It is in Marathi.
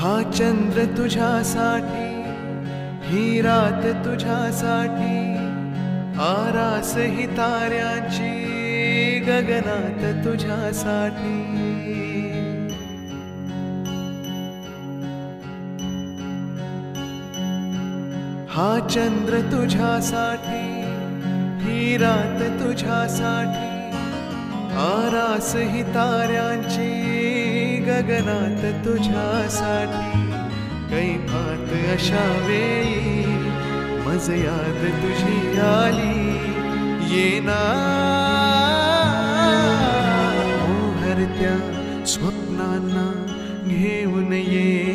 हा चंद्र तुझ्यासाठी, ही रात तुझ्यासाठी, आरास ही ताऱ्यांची गगनात तुझ्यासाठी। हा चंद्र तुझ्यासाठी, ही रात तुझ्यासाठी, आरास ही ताऱ्यांची गगनात तुझ्यासाठी। कैफात अशा वेळी मज याद तुझी आली, येना मोहरत्या स्वप्नांना घेऊन ये।